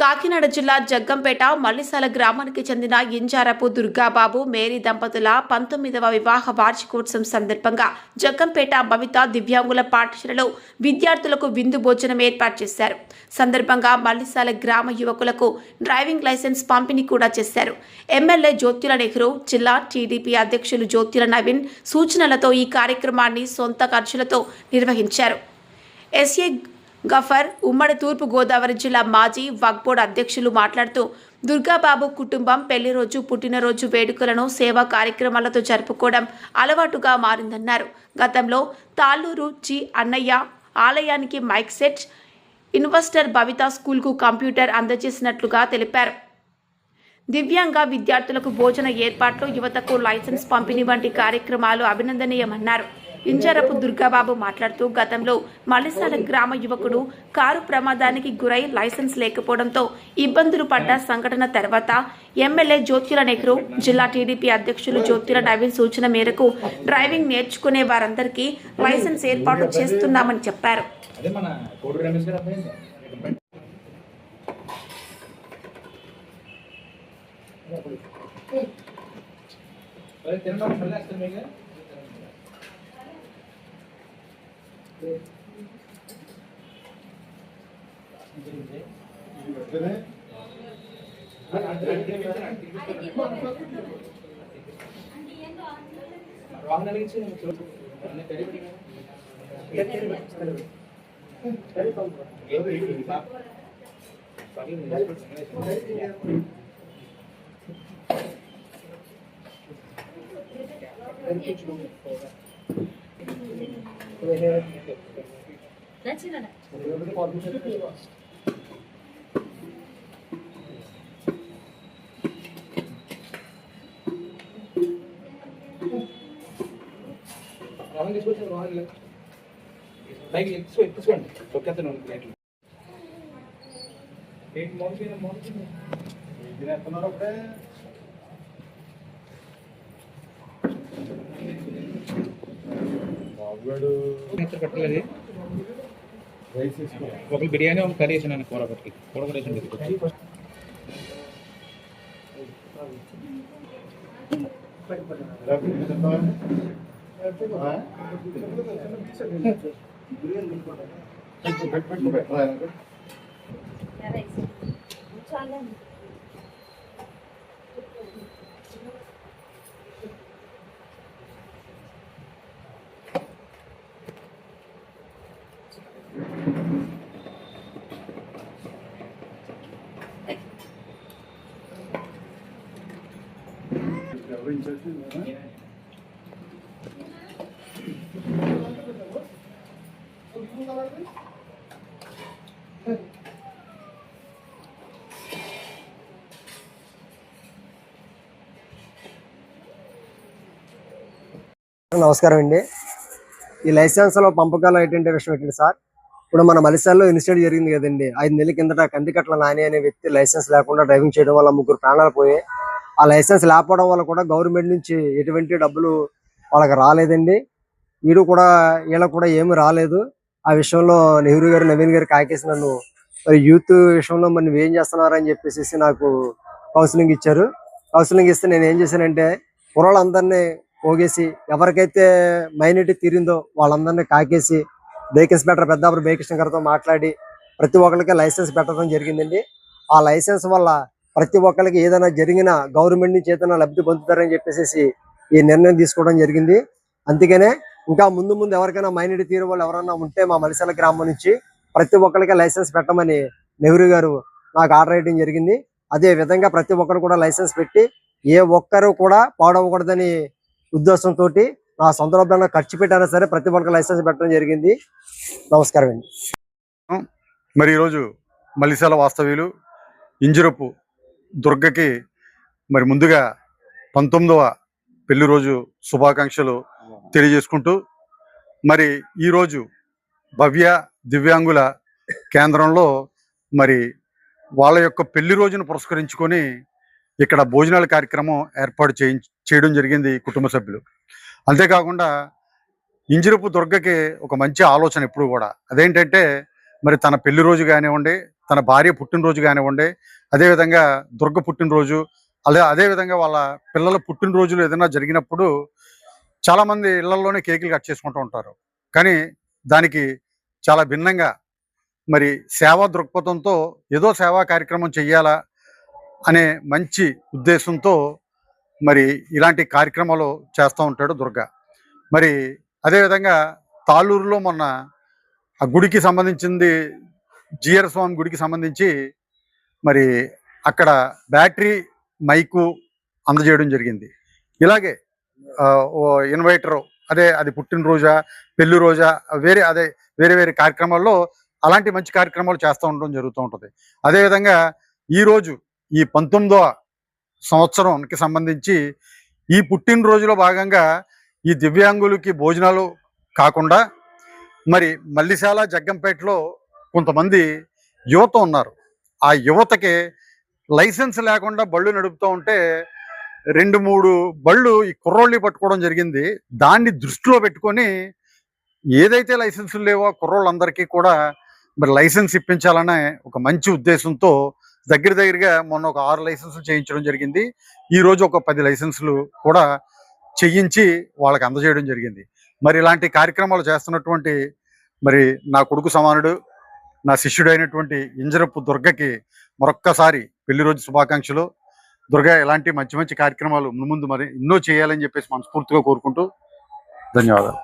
కాకినాడ జిల్లా జగ్గంపేట మల్లిసాల గ్రామానికి చెందిన ఇంజారపు దుర్గాబాబు మేరీ దంపతుల 19వ వివాహ వార్షికోత్సవం సందర్భంగా జగ్గంపేట భవిత దివ్యాంగుల పాఠశాలలో విద్యార్థులకు విందు భోజనం ఏర్పాటు చేశారు. సందర్భంగా మల్లిసాల గ్రామ యువకులకు డ్రైవింగ్ లైసెన్స్ పంపిణీ కూడా చేశారు. ఎమ్మెల్యే జ్యోతుల నెహ్రూ, జిల్లా టీడీపీ అధ్యక్షులు జ్యోతుల నవీన్ సూచనలతో ఈ కార్యక్రమాన్ని సొంత ఖర్చులతో నిర్వహించారు. ఎస్ఏ గఫర్ ఉమ్మడి తూర్పు గోదావరి జిల్లా మాజీ వక్ఫ్ బోర్డు అధ్యక్షులు మాట్లాడుతూ దుర్గాబాబు కుటుంబం పెళ్లి రోజు, పుట్టినరోజు వేడుకలను సేవా కార్యక్రమాలతో జరుపుకోవడం అలవాటుగా మారిందన్నారు. గతంలో తాళ్ళూరు జి అన్నయ్య ఆలయానికి మైక్ సెట్, ఇన్వెస్టర్ భవిత స్కూల్కు కంప్యూటర్ అందజేసినట్లుగా తెలిపారు. దివ్యాంగ విద్యార్థులకు భోజన ఏర్పాట్లు, యువతకు లైసెన్స్ పంపిణీ వంటి కార్యక్రమాలు అభినందనీయమన్నారు. ఇంజరపు దుర్గాబాబు మాట్లాడుతూ గతంలో మల్లిసాల గ్రామ యువకుడు కారు ప్రమాదానికి గురై లైసెన్స్ లేకపోవడంతో ఇబ్బందులు పడ్డ సంఘటన తర్వాత ఎమ్మెల్యే జ్యోతుల నెహ్రూ, జిల్లా టీడీపీ అధ్యక్షులు జ్యోతుల నవీన్ సూచన మేరకు డ్రైవింగ్ నేర్చుకునే వారందరికీ లైసెన్స్ ఏర్పాటు చేస్తున్నామని చెప్పారు. ఒక బిర్యానీ, ఒక కర్రీ వేసాను, కూర ఒకటి వేసాను. నమస్కారం అండి. ఈ లైసెన్స్లో పంపకాలు ఏంటంటే విషయం ఏంటంటే సార్, ఇప్పుడు మన మలిసాల్లో ఇన్సిడెంట్ జరిగింది కదండి. 5 నెలల కిందట కందికట్ల నాని అనే వ్యక్తి లైసెన్స్ లేకుండా డ్రైవింగ్ చేయడం వల్ల 3 ప్రాణాలు పోయి, ఆ లైసెన్స్ లేకపోవడం వల్ల కూడా గవర్నమెంట్ నుంచి ఎటువంటి డబ్బులు వాళ్ళకి రాలేదండి. వీళ్ళకు కూడా ఏమి రాలేదు. ఆ విషయంలో నెహ్రూ గారు, నవీన్ గారు కాకేసి నన్ను మరి యూత్ విషయంలో మరి నువ్వేం చేస్తున్నారు అని చెప్పేసి నాకు కౌన్సిలింగ్ ఇచ్చారు. కౌన్సిలింగ్ ఇస్తే నేను ఏం చేశానంటే కుర్రాళ్ళందరినీ పోగేసి ఎవరికైతే మైనారిటీ తీరిందో వాళ్ళందరినీ కాకేసి బైక్ ఇన్స్పెక్టర్ పెద్దాపురం బైకృష్ణ గారితో మాట్లాడి ప్రతి ఒక్కరికి లైసెన్స్ పెట్టడం జరిగిందండి. ఆ లైసెన్స్ వల్ల ప్రతి ఒక్కరికి ఏదైనా జరిగినా గవర్నమెంట్ నుంచి ఏదైనా లబ్ధి పొందుతారని చెప్పేసి ఈ నిర్ణయం తీసుకోవడం జరిగింది. అందుకనే ఇంకా ముందు ఎవరికైనా మైనారిటీ తీరు వాళ్ళు ఎవరైనా ఉంటే మా మలిసాల గ్రామం నుంచి ప్రతి ఒక్కరికి లైసెన్స్ పెట్టమని నెహ్రూ గారు నాకు ఆర్డర్ వేయడం జరిగింది. అదే విధంగా ప్రతి ఒక్కరు కూడా లైసెన్స్ పెట్టి ఏ ఒక్కరు కూడా పాడవకూడదని ఉద్దేశంతో నా సొంత డబ్బులను ఖర్చు పెట్టారా సరే ప్రతి ఒక్కరికి లైసెన్స్ పెట్టడం జరిగింది. నమస్కారం అండి. మరి ఈరోజు మల్లిసాల వాస్తవ్యులు ఇంజరపు దుర్గకి మరి ముందుగా 19వ పెళ్లి రోజు శుభాకాంక్షలు తెలియజేసుకుంటూ, మరి ఈరోజు భవ్య దివ్యాంగుల కేంద్రంలో మరి వాళ్ళ యొక్క పెళ్లి రోజును పురస్కరించుకొని ఇక్కడ భోజనాల కార్యక్రమం ఏర్పాటు చేయడం జరిగింది కుటుంబ సభ్యులు. అంతేకాకుండా ఇంజరపు దుర్గకి ఒక మంచి ఆలోచన ఎప్పుడు కూడా, అదేంటంటే మరి తన పెళ్లి రోజు కానివ్వండి, తన భార్య పుట్టినరోజు కానివ్వండి, అదేవిధంగా దుర్గ పుట్టినరోజు, అదేవిధంగా వాళ్ళ పిల్లల పుట్టినరోజులు ఏదైనా జరిగినప్పుడు చాలామంది ఇళ్లలోనే కేకులు కట్ చేసుకుంటూ ఉంటారు. కానీ దానికి చాలా భిన్నంగా మరి సేవా దృక్పథంతో ఏదో సేవా కార్యక్రమం చెయ్యాలా అనే మంచి ఉద్దేశంతో మరి ఇలాంటి కార్యక్రమాలు చేస్తూ ఉంటాడు దుర్గ. మరి అదేవిధంగా తాళ్ళూరులో మొన్న ఆ గుడికి సంబంధించింది, జిఆర్ స్వామి గుడికి సంబంధించి మరి అక్కడ బ్యాటరీ మైకు అందజేయడం జరిగింది. ఇలాగే ఓ ఇన్వైటరు, అది పుట్టినరోజా, పెళ్లి రోజా, వేరే వేరే కార్యక్రమాల్లో అలాంటి మంచి కార్యక్రమాలు చేస్తూ ఉండడం జరుగుతూ ఉంటుంది. అదేవిధంగా ఈరోజు ఈ 19వ సంవత్సరంకి సంబంధించి ఈ పుట్టినరోజులో భాగంగా ఈ దివ్యాంగులకి భోజనాలు కాకుండా మరి మల్లిశాల జగ్గంపేటలో కొంతమంది యువత ఉన్నారు. ఆ యువతకి లైసెన్స్ లేకుండా బళ్ళు నడుపుతూ ఉంటే 2-3 బళ్ళు ఈ కుర్రోళ్ళు పట్టుకోవడం జరిగింది. దాన్ని దృష్టిలో పెట్టుకొని ఏదైతే లైసెన్సులు లేవో కుర్రోళ్ళందరికీ కూడా మరి లైసెన్స్ ఇప్పించాలనే ఒక మంచి ఉద్దేశంతో దగ్గరగా మొన్న ఒక 6 లైసెన్సులు చేయించడం జరిగింది. ఈరోజు ఒక 10 లైసెన్సులు కూడా చేయించి వాళ్ళకి అందజేయడం జరిగింది. మరి ఇలాంటి కార్యక్రమాలు చేస్తున్నటువంటి మరి నా కొడుకు సమానుడు, నా శిష్యుడు అయినటువంటి ఇంజరపు దుర్గకి మరొక్కసారి పెళ్లి రోజు శుభాకాంక్షలు. దుర్గ ఇలాంటి మంచి మంచి కార్యక్రమాలు ముందు మరి ఎన్నో చేయాలని చెప్పేసి మనస్ఫూర్తిగా కోరుకుంటూ ధన్యవాదాలు.